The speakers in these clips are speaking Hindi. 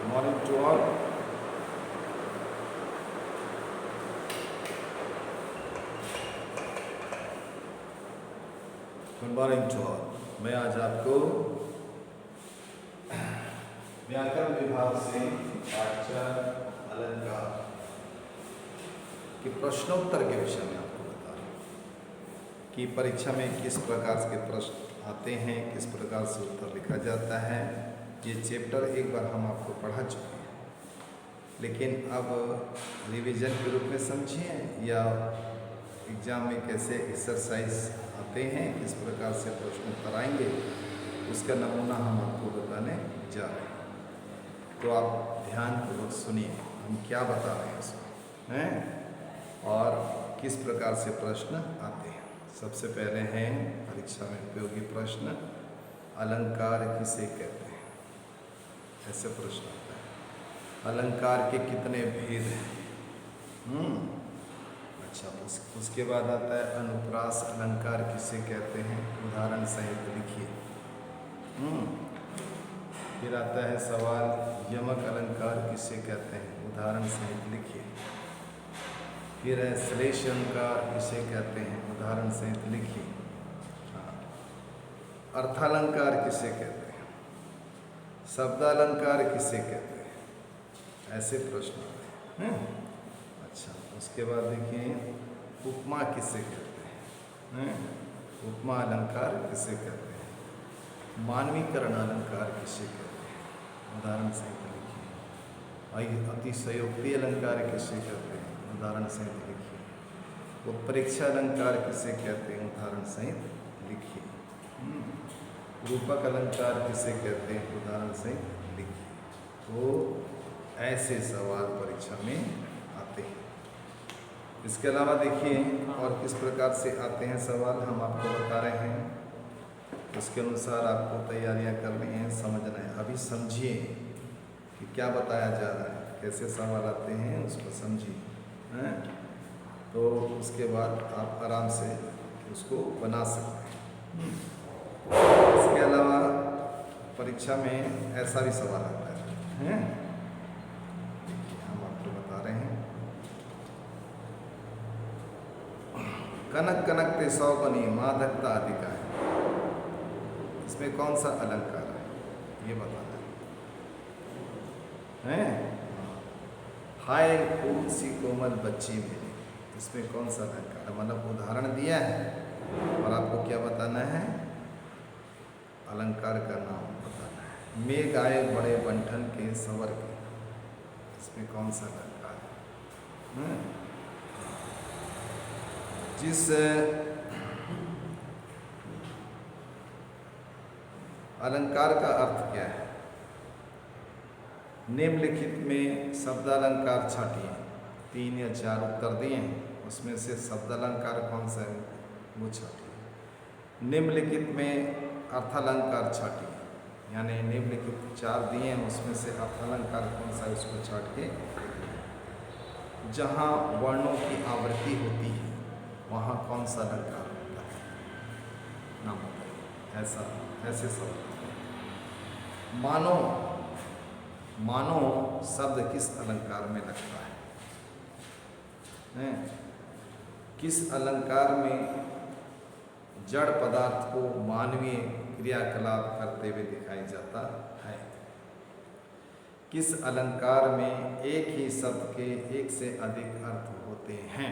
morning to all. Good morning to all. मैं आज आपको व्याकरण विभाग से पाठ्यक्रम अलंकार के प्रश्नोत्तर के विषय में आपको बता रहा हूँ कि परीक्षा में किस प्रकार के प्रश्न आते हैं, किस प्रकार से उत्तर लिखा जाता है। ये चैप्टर एक बार हम आपको पढ़ा चुके हैं, लेकिन अब रिवीजन के रूप में समझिए या एग्जाम में कैसे एक्सरसाइज आते हैं, किस प्रकार से प्रश्न उत्तर आएंगे, उसका नमूना हम आपको बताने जा रहे हैं। तो आप ध्यानपूर्वक सुनिए हम क्या बता रहे हैं इसमें हैं और किस प्रकार से प्रश्न आते हैं। सबसे पहले हैं परीक्षा में उपयोगी प्रश्न, अलंकार किसे कहते हैं। ऐसे प्रश्न आता है, अलंकार के कितने भेद हैं। अच्छा, उसके बाद आता है अनुप्रास अलंकार किसे कहते हैं, उदाहरण सहित लिखिए। फिर आता है सवाल, यमक अलंकार किसे कहते हैं, उदाहरण सहित लिखिए। फिर है श्लेष अलंकार किसे कहते हैं, उदाहरण सहित लिखिए। अर्थालंकार किसे कहते हैं, शब्दालंकार किसे कहते हैं। ऐसे प्रश्न आते हैं। अच्छा, उसके बाद देखिए उपमा किसे कहते हैं, उपमा अलंकार किसे कहते हैं। मानवीकरण अलंकार किसे कहते हैं, उदाहरण सहित लिखिए। अतिशयोक्ति अलंकार किसे कहते हैं, उदाहरण सहित लिखिए। उत्प्रेक्षा अलंकार किसे कहते हैं, उदाहरण सहित लिखिए। रूपक अलंकार किसे कहते हैं, उदाहरण सहित लिखिए। तो ऐसे सवाल परीक्षा में आते हैं। इसके अलावा देखिए और किस प्रकार से आते हैं सवाल हम आपको बता रहे हैं। उसके अनुसार आपको तैयारियां करनी हैं, समझना है। अभी समझिए कि क्या बताया जा रहा है, कैसे सवाल आते हैं, उसको समझिए। तो उसके बाद आप आराम से उसको बना सकते हैं। इसके अलावा परीक्षा में ऐसा भी सवाल आता है। हम आपको बता रहे हैं, कनक कनकते सौ बनी मादकता अधिका है। इसमें कौन सा अलंकार है ये बताना है। हाय खूब सी कोमल बच्ची मेरी, इसमें कौन सा अलंकार है, मतलब उदाहरण दिया है और आपको क्या बताना है, अलंकार का नाम बताना है। मेघ आए बड़े बंठन के संवर के, इसमें कौन सा अलंकार है। जिस अलंकार का अर्थ क्या है, निम्नलिखित में शब्दालंकार छाटिए। 3 या 4 उत्तर दिए हैं, उसमें से शब्दालंकार कौन सा है वो छाटिए। निम्नलिखित में अर्थालंकार छाटिए, यानी निम्नलिखित 4 दिए हैं, उसमें से अर्थालंकार कौन सा है उसको छाट के जहाँ वर्णों की आवृत्ति होती है वहाँ कौन सा अलंकार होता है, नाम बताइए। ऐसे सवाल। मानो, मानो शब्द किस अलंकार में लगता है। किस अलंकार में जड़ पदार्थ को मानवीय क्रियाकलाप करते हुए दिखाई जाता है। किस अलंकार में एक ही शब्द के एक से अधिक अर्थ होते हैं।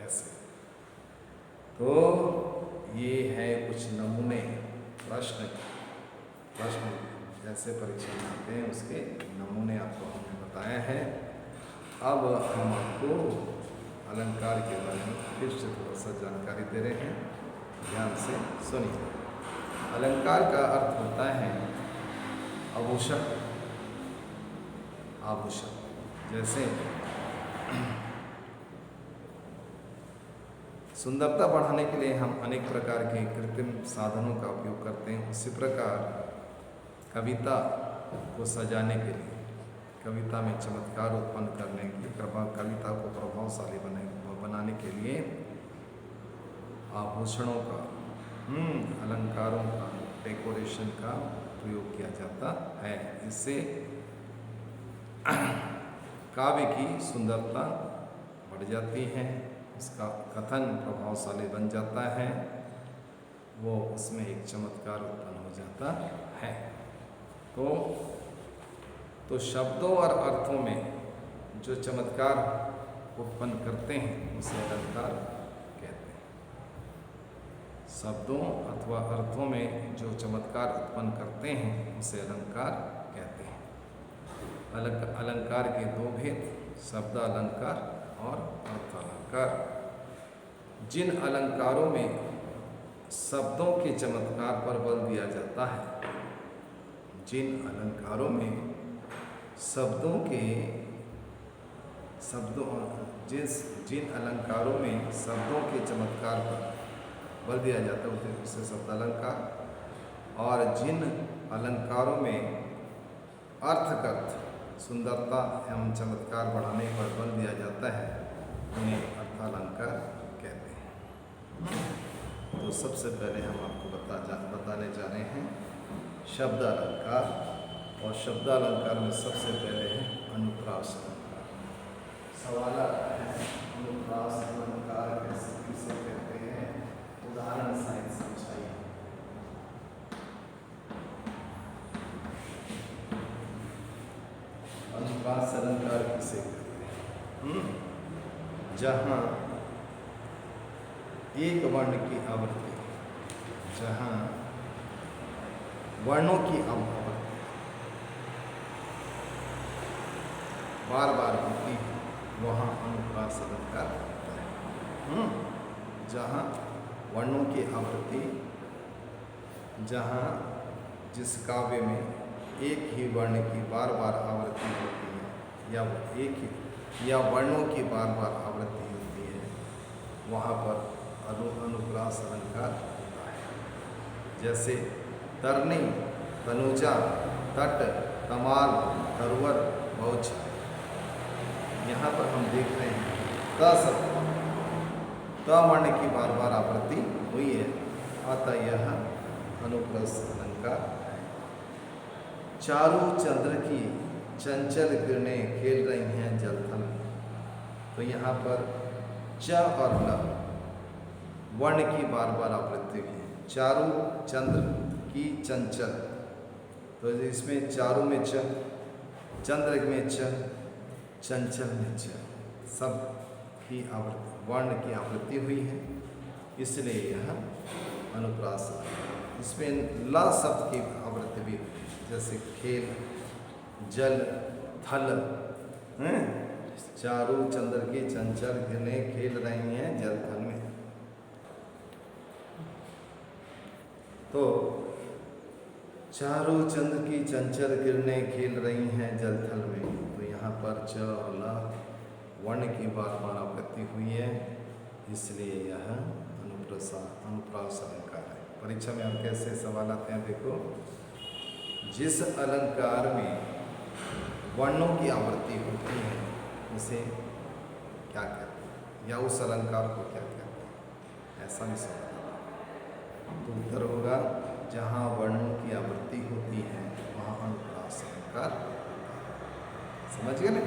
ऐसे तो ये है कुछ नमूने प्रश्न जैसे परीक्षा में आते हैं उसके नमूने आपको हमने बताया है। अब हम आपको अलंकार के बारे में फिर से थोड़ा सा जानकारी दे रहे हैं, ध्यान से सुनिए। अलंकार का अर्थ होता है आभूषण। आभूषण जैसे सुंदरता बढ़ाने के लिए हम अनेक प्रकार के कृत्रिम साधनों का उपयोग करते हैं, उसी प्रकार कविता को सजाने के लिए, कविता में चमत्कार उत्पन्न करने के लिए, कविता को प्रभावशाली बनाने के लिए आभूषणों का, अलंकारों का, डेकोरेशन का प्रयोग किया जाता है। इससे काव्य की सुंदरता बढ़ जाती है, उसका कथन प्रभावशाली बन जाता है, वो उसमें एक चमत्कार उत्पन्न हो जाता है। तो शब्दों और अर्थों में जो चमत्कार उत्पन्न करते हैं उसे अलंकार कहते हैं। शब्दों अथवा अर्थों में जो चमत्कार उत्पन्न करते हैं उसे अलंकार कहते हैं। अलंकार के दो भेद, शब्द अलंकार और अर्थ अलंकार। जिन अलंकारों में शब्दों के चमत्कार पर बल दिया जाता है, जिन अलंकारों में जिन अलंकारों में शब्दों के चमत्कार पर बल दिया जाता है उसे शब्द अलंकार, और जिन अलंकारों में अर्थगत सुंदरता एवं चमत्कार बढ़ाने पर बल दिया जाता है उन्हें अर्थालंकार कहते हैं। तो सबसे पहले हम आपको बताने जा रहे हैं शब्द अलंकार, और शब्द अलंकार में सबसे पहले है अनुप्रास अलंकार। सवाल आता है अनुप्रास अलंकार किसे कहते हैं, उदाहरण सहित समझाइए। अनुप्रास अलंकार किसे कहते हैं? जहाँ एक वर्ण की आवृत्ति, जहाँ वर्णों की आवृत्ति बार बार होती है वहाँ अनुप्रास अलंकार होता है। जहाँ वर्णों की आवृत्ति, जहाँ जिस काव्य में एक ही वर्ण की बार बार आवृत्ति होती है या वर्णों की बार बार आवृत्ति होती है, वहाँ पर अनुप्रास अलंकार होता है। जैसे तरनी, तनुजा, तट, तमाल, तरवर, बहुछा। यहाँ पर हम देख रहे हैं त वर्ण की बार बार आवृत्ति हुई है, अतः यह अनुप्रास अलंकार है। चारू चंद्र की चंचल किरणें खेल रही हैं जलथल में, तो यहाँ पर च और ल वर्ण की बार बार आवृत्ति हुई है। चारू चंद्र की चंचल, तो इसमें चारू में च, चंद्र में च, चंचल में च, सब की आवृत्ति वर्ण की आवृत्ति हुई है, इसलिए यह अनुप्रास। इसमें ल शब्द की आवृत्ति भी हुई है, जैसे खेल, जल, थल। चारू चंद्र की चंचल किरणें खेल रही हैं जल थल में, तो चारू चंद्र की चंचल किरणें खेल रही हैं जल थल में, तो यहाँ पर च और ल वर्ण की बार बार आवृत्ति हुई है, इसलिए यह अनुप्रास अलंकार है। परीक्षा में अब कैसे सवाल आते हैं देखो। जिस अलंकार में वर्णों की आवृत्ति होती है उसे क्या कहते हैं, या उस अलंकार को क्या कहते हैं, ऐसा भी सवाल आता है। तो उत्तर होगा जहाँ वर्णों की आवृत्ति होती है वहाँ अनुप्रास अलंकार। समझ गए ना?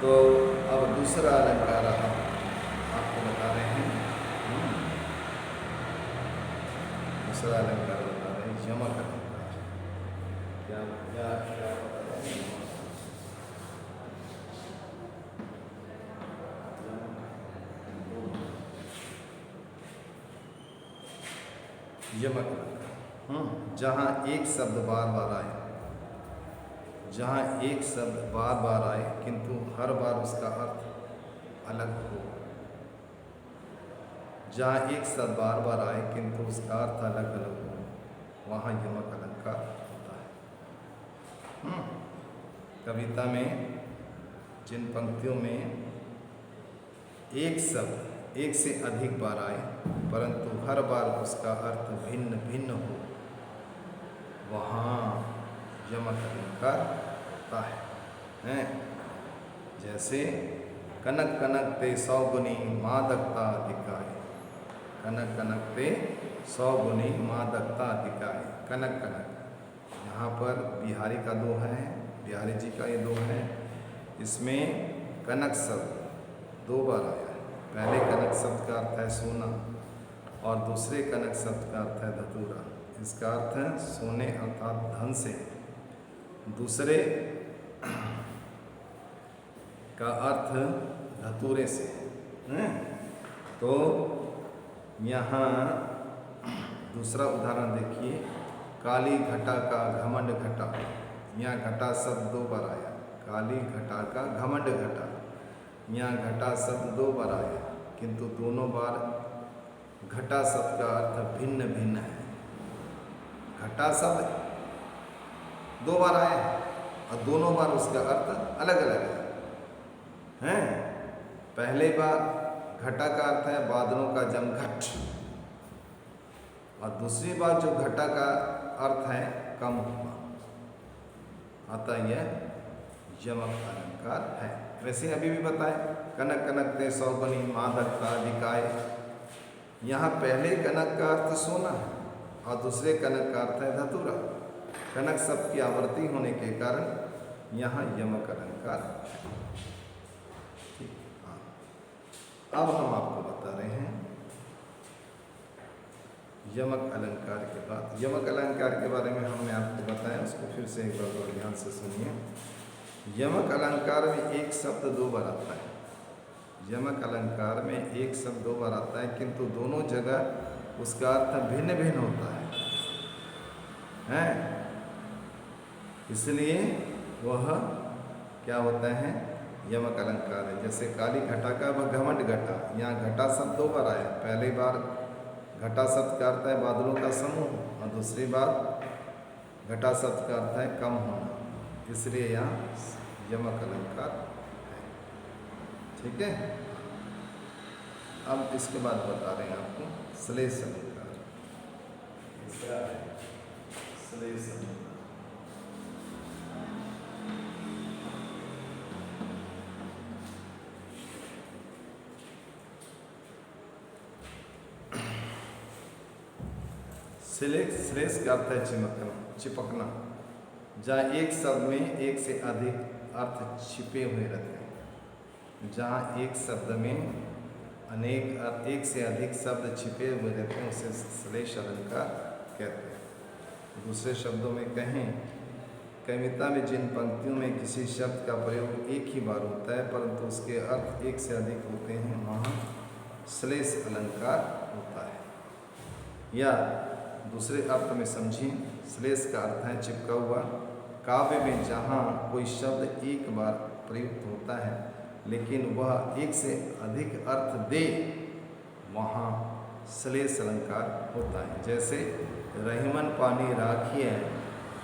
तो अब दूसरा अलंकार हम आपको बता रहे हैं। दूसरा अलंकार बता रहे हैं यमक अलंकार। क्या क्या क्या बता रहे हैं? यमक अलंकार, जहाँ एक शब्द बार बार आए, जहाँ एक शब्द बार बार आए किंतु हर बार उसका अर्थ अलग हो। जहाँ एक शब्द बार बार आए किंतु उसका अर्थ अलग अलग हो, वहाँ यमक अलंकार होता है। कविता में जिन पंक्तियों में एक शब्द एक से अधिक बार आए परंतु हर बार उसका अर्थ भिन्न भिन्न हो, वहाँ यमक अलंकार होता है। जैसे कनक कनक ते 100 गुनी मादकता दिखाए, कनक कनकते 100 गुनी मादकता अधिकाय। कनक कनक, यहाँ पर बिहारी का दोहा है, बिहारी जी का ये दोहा है। इसमें कनक शब्द 2 बार आया है। पहले कनक शब्द का अर्थ है सोना और दूसरे कनक शब्द का अर्थ है धतूरा। इसका अर्थ है सोने अर्थात धन से, दूसरे का अर्थ धतूरे से। तो यहाँ दूसरा उदाहरण देखिए, काली घटा का घमंड घटा। यहाँ घटा शब्द 2 बार आया। काली घटा का घमंड घटा, यहाँ घटा शब्द 2 बार आया, किंतु दोनों बार घटा शब्द का अर्थ भिन्न भिन्न है। घटा शब्द 2 बार आया और दोनों बार उसका अर्थ अलग अलग है। पहले बार घटा का अर्थ है बादलों का जमघट, और दूसरी बार जो घटा का अर्थ है कम हुआ, अतः यह यमक अलंकार है। वैसे अभी भी बताए, कनक कनकते 100 गुनी मादकता अधिकाय। यहाँ पहले कनक का अर्थ सोना है और दूसरे कनक का अर्थ है धतूरा। कनक शब्द की आवर्ती होने के कारण यहाँ यमक अलंकार है। अब हम आपको बता रहे हैं यमक अलंकार के बाद। यमक अलंकार के बारे में हमने आपको बताया, उसको फिर से एक बार ध्यान से सुनिए। यमक अलंकार में एक शब्द 2 बार आता है। यमक अलंकार में एक शब्द 2 बार आता है, किंतु दोनों जगह उसका अर्थ भिन्न भिन्न होता है। इसलिए वह क्या होता है, यमक अलंकार है। जैसे काली घटा का घमंड घटा, यहाँ घटा शब्द 2 बार आया। पहली बार घटा शब्द का अर्थ है बादलों का समूह और दूसरी बार घटा शब्द का अर्थ है कम होना, इसलिए यहाँ यमक अलंकार है। ठीक है। अब इसके बाद बता रहे हैं आपको श्लेष अलंकार। तीसरा है श्लेष अलंकार। श्लेष का अर्थ है चिपकना, चिपकना, जहाँ एक शब्द में एक से अधिक अर्थ छिपे हुए रहते हैं। जहाँ एक शब्द में एक से अधिक शब्द छिपे हुए रहते हैं उसे श्लेष अलंकार कहते हैं। दूसरे शब्दों में कहें, कविता में जिन पंक्तियों में किसी शब्द का प्रयोग एक ही बार होता है परंतु उसके अर्थ एक से अधिक होते हैं, वहाँ श्लेष अलंकार होता है। या दूसरे अर्थ में समझिए, श्लेष का अर्थ है चिपका हुआ। काव्य में जहाँ कोई शब्द एक बार प्रयुक्त होता है लेकिन वह एक से अधिक अर्थ दे, वहाँ श्लेष अलंकार होता है। जैसे रहीमन पानी राखिए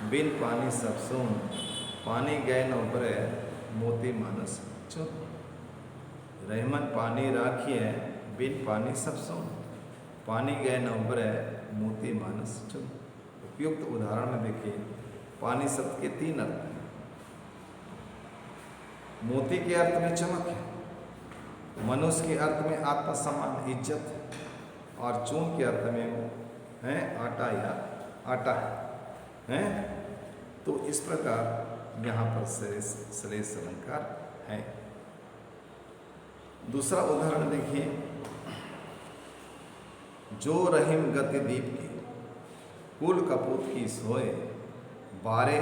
बिन पानी सब सुन, पानी गए न उभरे मोती मानस चुन। रहीमन पानी राखिए बिन पानी सब सुन, पानी गए न उभरे मोती मानस चुन। उपयुक्त उदाहरण में देखिए, पानी शब्द के 3 अर्थ हैं। मोती के अर्थ में चमक है, मनुष्य के अर्थ में आत्मसम्मान इज्जत है, और चून के अर्थ में है आटा या आटा है। तो इस प्रकार यहाँ पर श्लेष अलंकार है। दूसरा उदाहरण देखिए, जो रहीम गति दीप की कुल कपूत की सोए, बारे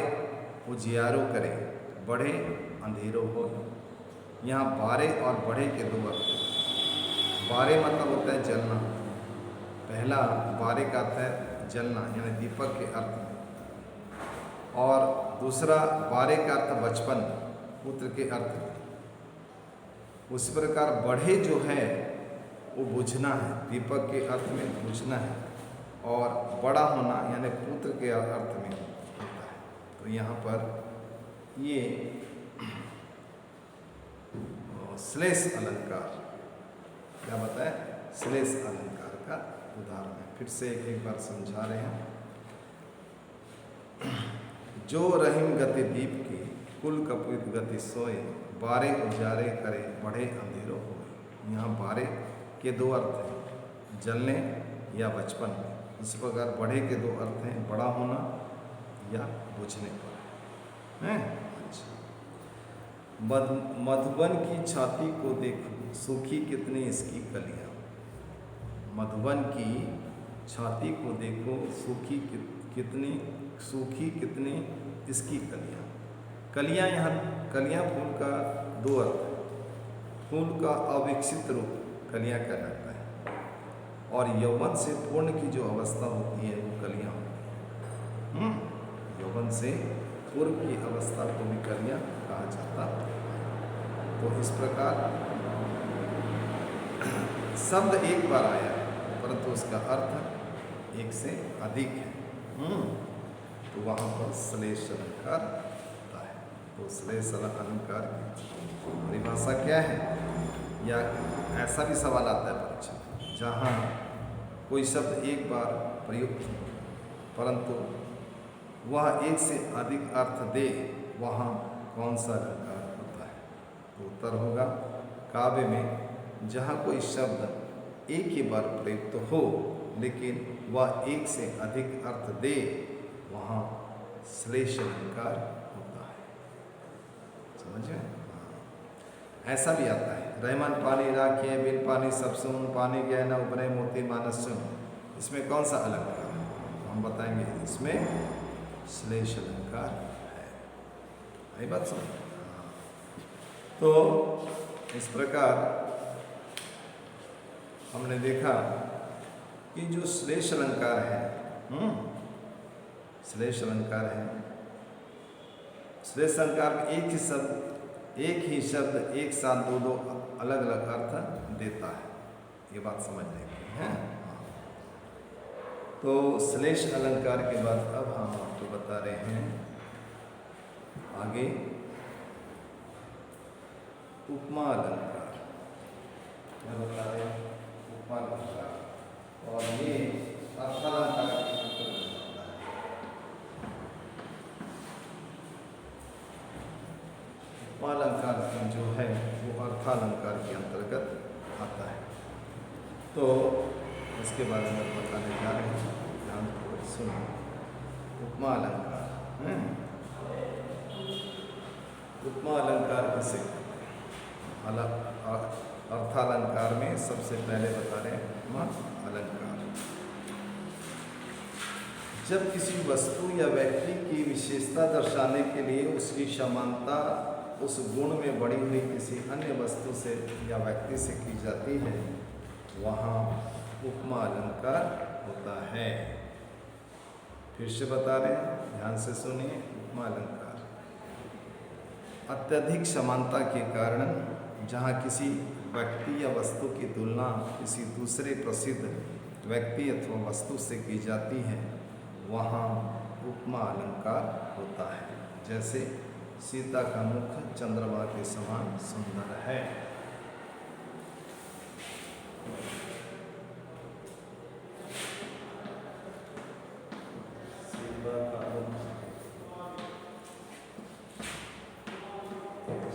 उजियारो करे बढ़े अंधेरो हो। यहाँ बारे और बढ़े के 2 अर्थ। बारे मतलब होता है जलना। पहला बारे का अर्थ है जलना यानी दीपक के अर्थ में, और दूसरा बारे का अर्थ बचपन पुत्र के अर्थ में। उसी प्रकार बढ़े जो है वो बुझना है, दीपक के अर्थ में बुझना है, और बड़ा होना यानी पुत्र के अर्थ में होता है। तो यहाँ पर ये श्लेष अलंकार क्या बताए, श्लेष अलंकार का उदाहरण है। फिर से एक बार समझा रहे हैं। जो रहीम गति दीप की कुल कपूत गति सोए, बारे उजारे करे बढ़े अंधेरो हो। यहाँ बारे के 2 अर्थ हैं। जलने या बचपन में। इस प्रकार बड़े के दो अर्थ हैं, बड़ा होना या बुझने पर। हैं? अच्छा। मधुबन की छाती को देखो, सूखी कितनी इसकी कलियां। मधुबन की छाती को देखो, सूखी कितनी इसकी कलियां। कलियां, यहाँ कलियां फूल का दो अर्थ है। फूल का अविकसित रूप कलियां कहलाता है, और यौवन से पूर्ण की जो अवस्था होती है वो कलियां होती हैं। यौवन से पूर्व की अवस्था को भी कलियां कहा जाता है। तो इस प्रकार शब्द एक बार आया है, परंतु उसका अर्थ एक से अधिक है। तो वहाँ पर श्लेष अलंकार होता है। तो श्लेष अलंकार की परिभाषा क्या है, या ऐसा भी सवाल आता है परीक्षा में, जहाँ कोई शब्द एक बार प्रयुक्त हो परंतु वह एक से अधिक अर्थ दे, वहाँ कौन सा अलंकार होता है? तो उत्तर होगा, काव्य में जहाँ कोई शब्द एक ही बार प्रयुक्त हो लेकिन वह एक से अधिक अर्थ दे, वहाँ श्लेष अलंकार होता है। समझे? ऐसा भी आता है, रहमान पानी राखिए, बिन पानी सब सुन, पानी गहना उपनय मोती मानस सुन। इसमें कौन सा अलंकार है? हम बताएंगे, इसमें श्लेष अलंकार है। यही बात समझ। तो इस प्रकार हमने देखा कि जो श्लेष अलंकार है, श्लेष अलंकार है, श्लेष अलंकार में एक ही शब्द एक साथ दो अलग अलग अर्थ देता है। ये बात समझने की है। तो श्लेष अलंकार के बाद अब हम आपको बता रहे हैं आगे उपमा अलंकार। क्या बता रहे हैं? उपमा अलंकार, और ये अर्थालंकार के अंतर्गत आता है। उपमा अलंकार जो है वो अर्थालंकार के अंतर्गत आता है। तो इसके बारे में बताने जा रहे हैं, ध्यान को सुनो। उपमा अलंकार, उपमा अलंकार किसे अर्थालंकार में सबसे पहले बता रहे हैं उपमा अलंकार। जब किसी वस्तु या व्यक्ति की विशेषता दर्शाने के लिए उसकी समानता उस गुण में बढ़ी हुई किसी अन्य वस्तु से या व्यक्ति से की जाती है, वहाँ उपमा अलंकार होता है। फिर से बता रहे हैं, ध्यान से सुनिए। उपमा अलंकार अत्यधिक समानता के कारण जहाँ किसी व्यक्ति या वस्तु की तुलना किसी दूसरे प्रसिद्ध व्यक्ति अथवा वस्तु से की जाती है, वहाँ उपमा अलंकार होता है। जैसे सीता का मुख चंद्रमा के समान सुंदर है। सीता का मुख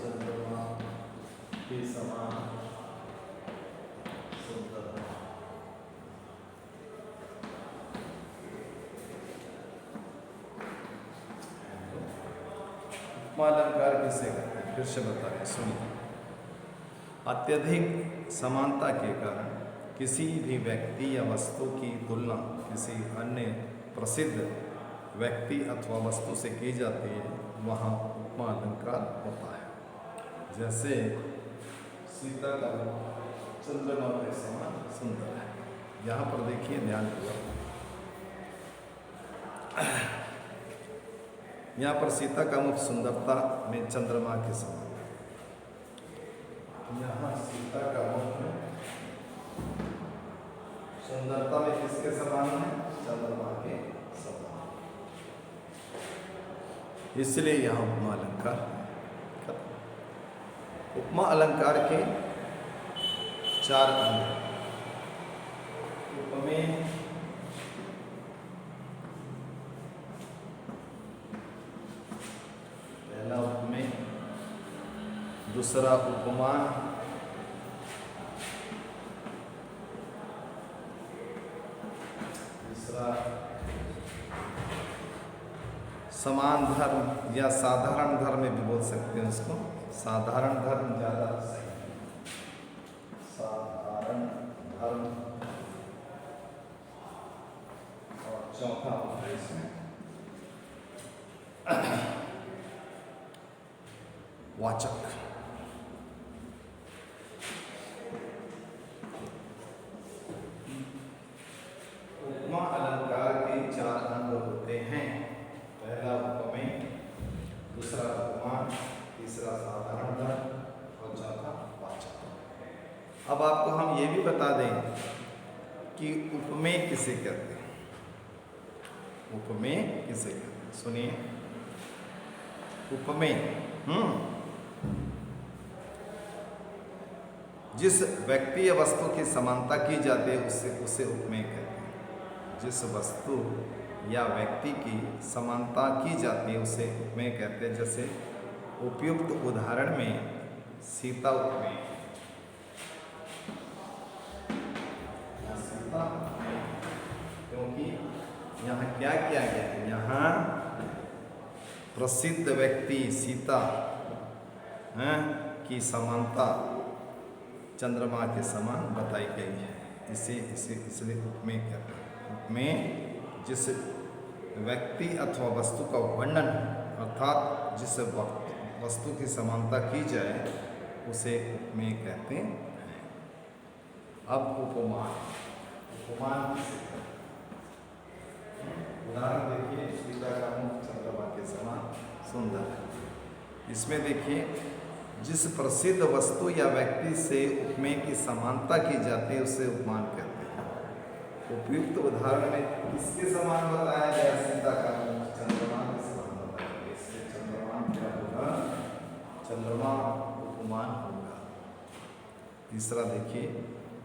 चंद्रमा के समान सुंदर है। उपमा अलंकार किसे कहते हैं? फिर से बता रहे, सुनिए। अत्यधिक समानता के कारण किसी भी व्यक्ति या वस्तु की तुलना किसी अन्य प्रसिद्ध व्यक्ति अथवा वस्तु से की जाती है, वहाँ उपमा अलंकार होता है। जैसे सीता का चंद्रमा के समान सुंदर है। यहाँ पर देखिए, ध्यान पूर्वक, यहाँ पर सीता का मुख सुंदरता में चंद्रमा के समान, यहाँ सीता का मुख सुंदरता में किसके समान है? चंद्रमा के समान। इसलिए यहाँ उपमा अलंकार। उपमा अलंकार के 4 अंग। उपमेय, पहला उपमेय, दूसरा उपमान, दूसरा समान धर्म या साधारण धर्म में भी बोल सकते हैं उसको, साधारण धर्म ज़्यादा सही है। साधारण धर्म। और चौथा होता है इसमें वाचक। उपमा अलंकार के 4 अंग होते हैं। पहला उपमेय, दूसरा उपमान, तीसरा साधारण धर्म और चौथा वाचक। अब आपको हम ये भी बता दें कि उपमेय किसे कहते हैं। उपमेय किसे कहते हैं, सुनिए। उपमेय जिस व्यक्ति या वस्तु की समानता की जाती है उसे उपमेय कहते हैं। जिस वस्तु या व्यक्ति की समानता की जाती है उसे उपमेय कहते हैं। जैसे उपयुक्त उदाहरण में सीता उपमेय। सीता क्योंकि यहाँ क्या किया गया है, यहाँ प्रसिद्ध व्यक्ति सीता की समानता चंद्रमा के समान बताई गई है। इसलिए उपमेय कहते हैं। उपमेय जिस व्यक्ति अथवा वस्तु का वर्णन अर्थात जिस वस्तु की समानता की जाए उसे उपमेय कहते हैं। अब उपमान। उपमान किसे कहते हैं? उदाहरण देखिए, सीता का मुख चंद्रमा के समान सुंदर है। इसमें देखिए, जिस प्रसिद्ध वस्तु या व्यक्ति से उपमेय की समानता की जाती है उसे उपमान कहते हैं। उपयुक्त उदाहरण में किसके समान बताया गया? सीता का मुख चंद्रमा के समान बताया गया। इससे चंद्रमा क्या होगा? चंद्रमा उपमान होगा। तीसरा देखिए,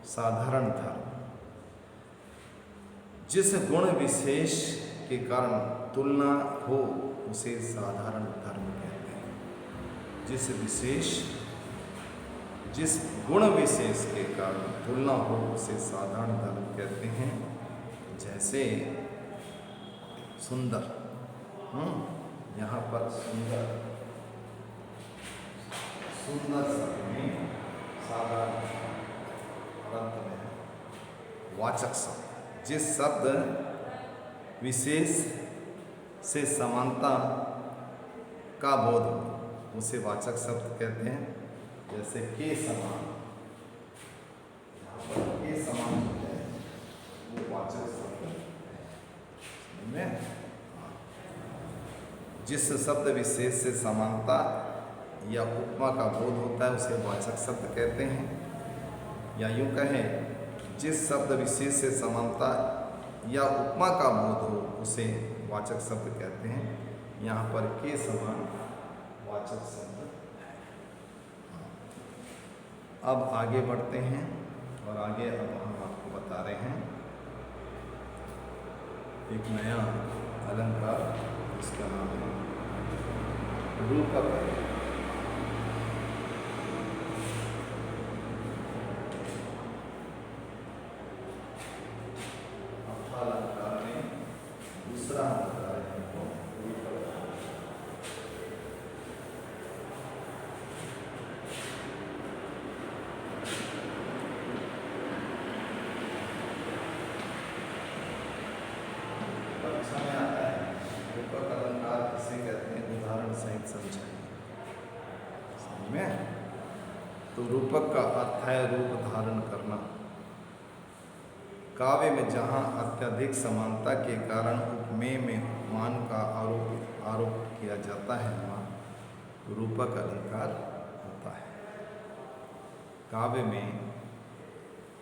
साधारण धर्म। जिस गुण विशेष के कारण तुलना हो उसे साधारण धर्म कहते हैं। जिस गुण विशेष के कारण तुलना हो उसे साधारण धर्म कहते हैं। जैसे सुंदर, यहाँ पर सुंदर शब्द में साधारण अंत में वाचक शब्द। जिस शब्द विशेष से समानता का बोध हो उसे वाचक शब्द कहते हैं। जैसे के समान, यहाँ पर के समान होता है वो वाचक शब्द में। जिस शब्द विशेष से समानता या उपमा का बोध होता है उसे वाचक शब्द कहते हैं। या यूँ कहें, जिस शब्द विशेष से समानता या उपमा का बोध हो उसे वाचक शब्द कहते हैं। यहाँ पर के समान वाचक शब्द है। अब आगे बढ़ते हैं और आगे अब हम आपको बता रहे हैं एक नया अलंकार, इसका नाम है रूपक। अलंकार में दूसरा अलंकार है परीक्षा में आता है। रूपक अलंकार किसे कहते हैं, उदाहरण सहित समझाइए। समझ में? तो रूपक का अर्थ है रूप धारण करना। काव्य में जहाँ अत्यधिक समानता के कारण उपमेय में उपमान का आरोप किया जाता है वहाँ रूपक अलंकार होता है। काव्य में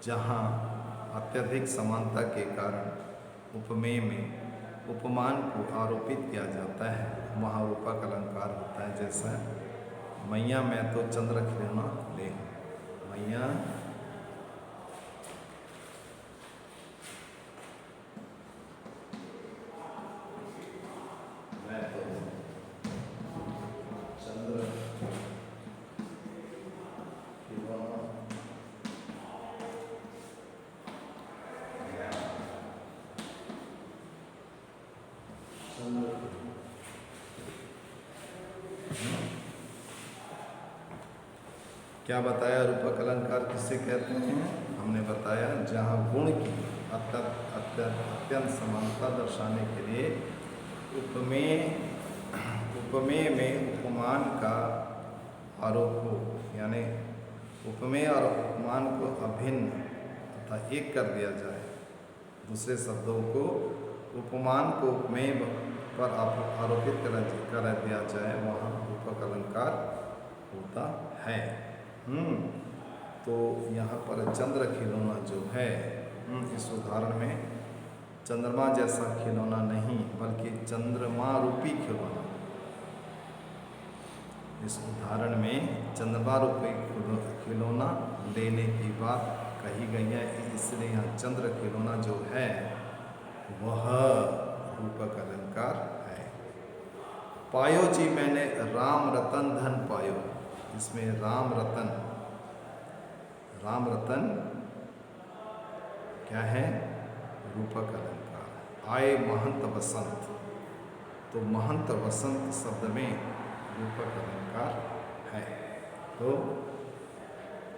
जहाँ अत्यधिक समानता के कारण उपमेय में उपमान को आरोपित किया जाता है वहाँ रूपक अलंकार होता है। जैसा मैया मैं तो चंद्र खिलौना ले, मैया क्या बताया रूपक अलंकार किसे कहते हैं? हमने बताया जहाँ गुण की अत्यंत समानता दर्शाने के लिए उपमेय में उपमान का आरोप हो, यानी उपमेय और उपमान को अभिन्न तथा एक कर दिया जाए। दूसरे शब्दों को उपमान को उपमेय पर आरोपित कर दिया जाए, वहाँ रूपक अलंकार होता है। तो यहाँ पर चंद्र खिलौना जो है, इस उदाहरण में चंद्रमा जैसा खिलौना नहीं बल्कि चंद्रमा रूपी खिलौना, इस उदाहरण में चंद्रमा रूपी खिलौना लेने की बात कही गई है, इसलिए यहाँ चंद्र खिलौना जो है वह रूपक अलंकार है। पायो जी मैंने राम रतन धन पायो, इसमें राम रतन क्या है? रूपक अलंकार। आए महंत वसंत, तो महंत वसंत शब्द में रूपक अलंकार है। तो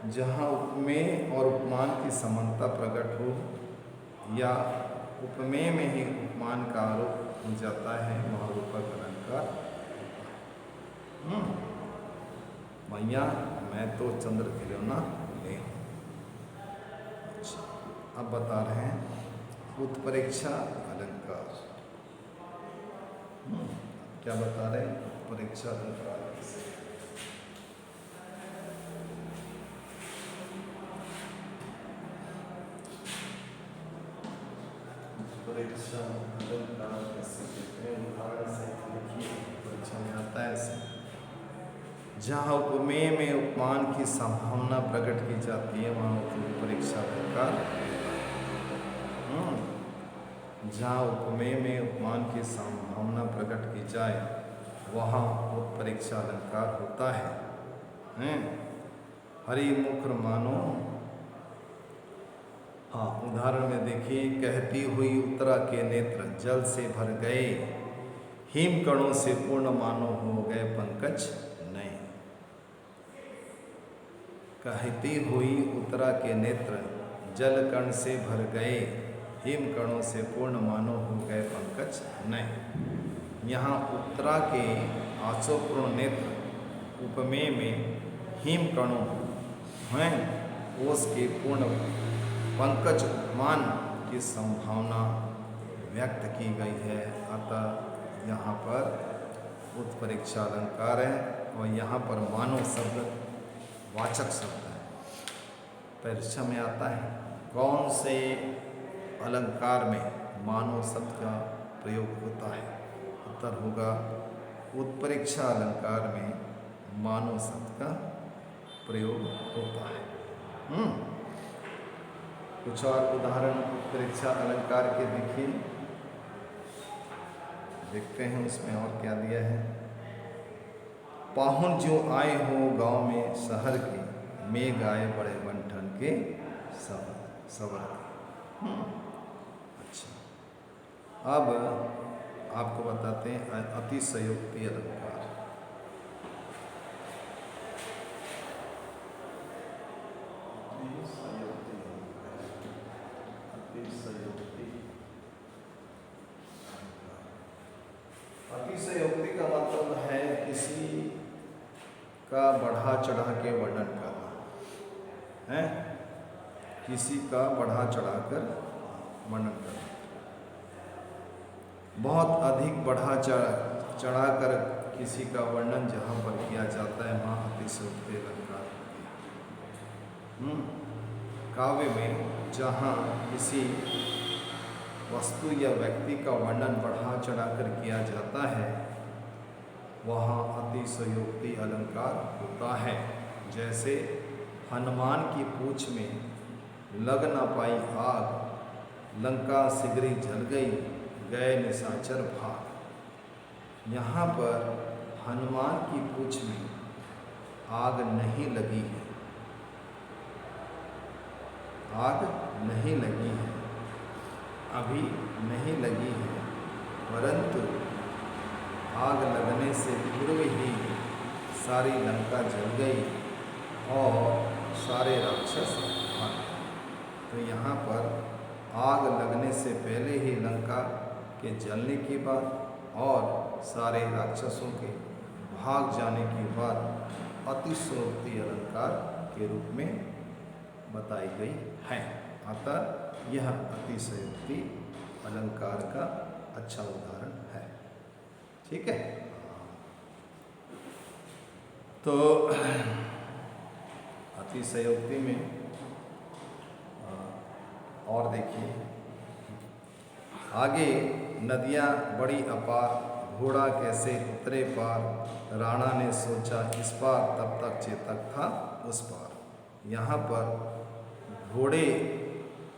जहाँ उपमेय और उपमान की समानता प्रकट हो या उपमेय में ही उपमान का आरोप हो जाता है, वहाँ रूपक अलंकार होता है। मैया मैं तो चंद्र खिलौना ले। अच्छा, अब बता रहे हैं उत्प्रेक्षा अलंकार। क्या बता रहे हैं? उत्प्रेक्षा अलंकार किसे? उत्प्रेक्षा अलंकार कैसे कहते हैं? उदाहरण से लिखिए, परीक्षा में आता है ऐसे। जहाँ उपमेय में उपमान की संभावना प्रकट की जाती है, वहाँ उत्प्रेक्षा अलंकार। जहाँ उपमेय में उपमान की संभावना प्रकट की जाए, वहाँ उत्प्रेक्षा अलंकार होता है। हरि मुख मानो, हाँ उदाहरण में देखिए, कहती हुई उत्तरा के नेत्र जल से भर गए, हिम कणों से पूर्ण मानो हो गए पंकज नए। कहती हुई उत्तरा के नेत्र जल कण से भर गए, हिम कणों से पूर्ण मानो हो गए पंकज नए। यहाँ उत्तरा के आशोपूर्ण नेत्र उपमेय में हिम कणों हैं, ओस के पूर्ण पंकज उपमान की संभावना व्यक्त की गई है। अतः यहाँ पर उत्प्रेक्षा अलंकार है और यहाँ पर मानो शब्द वाचक शब्द है। परीक्षा में आता है कौन से अलंकार में मानो शब्द का प्रयोग होता है? उत्तर होगा उत्प्रेक्षा अलंकार में मानो शब्द का प्रयोग होता है। कुछ और उदाहरण उत्प्रेक्षा अलंकार के देखिए, देखते हैं उसमें और क्या दिया है। पाहुन जो आए हो गांव में शहर के, मेघ आए बड़े बंठन के सवर। अच्छा, अब आपको बताते हैं अतिशयोक्ति अलंकार। अतिशयोक्ति का मतलब है किसी का बढ़ा चढ़ा के वर्णन करना है, किसी का बढ़ा चढ़ाकर वर्णन करना। बहुत अधिक बढ़ा चढ़ाकर किसी का वर्णन जहाँ पर किया जाता है, वहाँ अतिशयोक्ति अलंकार होती है। काव्य में जहाँ किसी वस्तु या व्यक्ति का वर्णन बढ़ा चढ़ाकर किया जाता है, वहाँ अतिशयोक्ति अलंकार होता है। जैसे हनुमान की पूंछ में लग न पाई आग, लंका सिगरी जल गई, गए निशाचर भाग। यहाँ पर हनुमान की पूंछ में आग नहीं लगी है, आग नहीं लगी है, अभी नहीं लगी है, परंतु आग लगने से पूर्व ही सारी लंका जल गई, और सारे राक्षस भाग। तो यहाँ पर आग लगने से पहले ही लंका के जलने की बात और सारे राक्षसों के भाग जाने की बात अतिशयोक्ति अलंकार के रूप में बताई गई है। अतः यह अतिशयोक्ति अलंकार का अच्छा उदाहरण है। ठीक है। तो अतिशयोक्ति में और देखिए आगे, नदियाँ बड़ी अपार, घोड़ा कैसे उतरे पार, राणा ने सोचा इस पार, तब तक चेतक था उस पार। यहाँ पर घोड़े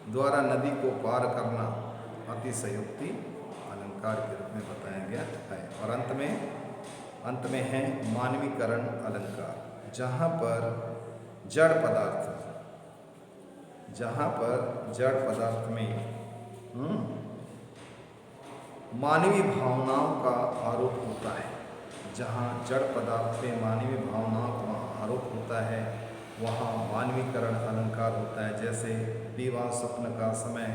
द्वारा नदी को पार करना अतिशयोक्ति अलंकार के रूप में बताया गया है। और अंत में है मानवीकरण अलंकार, जहाँ पर जड़ पदार्थ में मानवीय भावनाओं का आरोप होता है। जहाँ जड़ पदार्थ में मानवीय भावनाओं का आरोप होता है वहाँ मानवीकरण अलंकार होता है। जैसे विवाह स्वप्न का समय,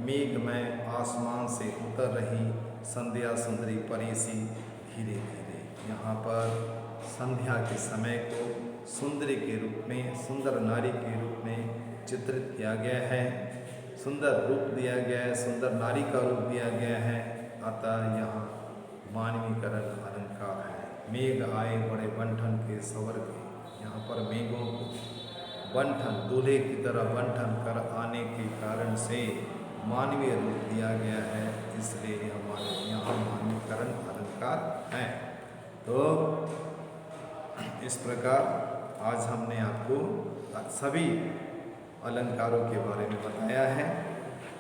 मेघ में आसमान से उतर रही संध्या सुंदरी परेसी धीरे धीरे। यहाँ पर संध्या के समय को सुंदरी के रूप में, सुंदर नारी के रूप में चित्रित किया गया है, सुंदर रूप दिया गया है, सुंदर नारी का रूप दिया गया है। अतः यहाँ मानवीकरण अलंकार है। मेघ आए बड़े बंठन के सवर के, यहाँ पर मेघों को बंठन, दूल्हे की तरह बंठन कर आने के कारण से मानवीय रूप दिया गया है, इसलिए यहाँ मानवीकरण अलंकार है। तो इस प्रकार आज हमने आपको सभी अलंकारों के बारे में बताया है।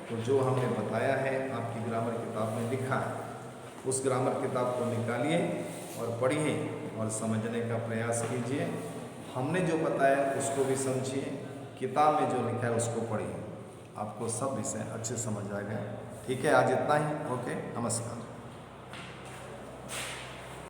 तो जो हमने बताया है आपकी ग्रामर किताब में लिखा है, उस ग्रामर किताब को निकालिए और पढ़िए और समझने का प्रयास कीजिए। हमने जो बताया उसको भी समझिए, किताब में जो लिखा है उसको पढ़िए, आपको सब विषय अच्छे समझ आ गए। ठीक है, आज इतना ही। ओके, नमस्कार।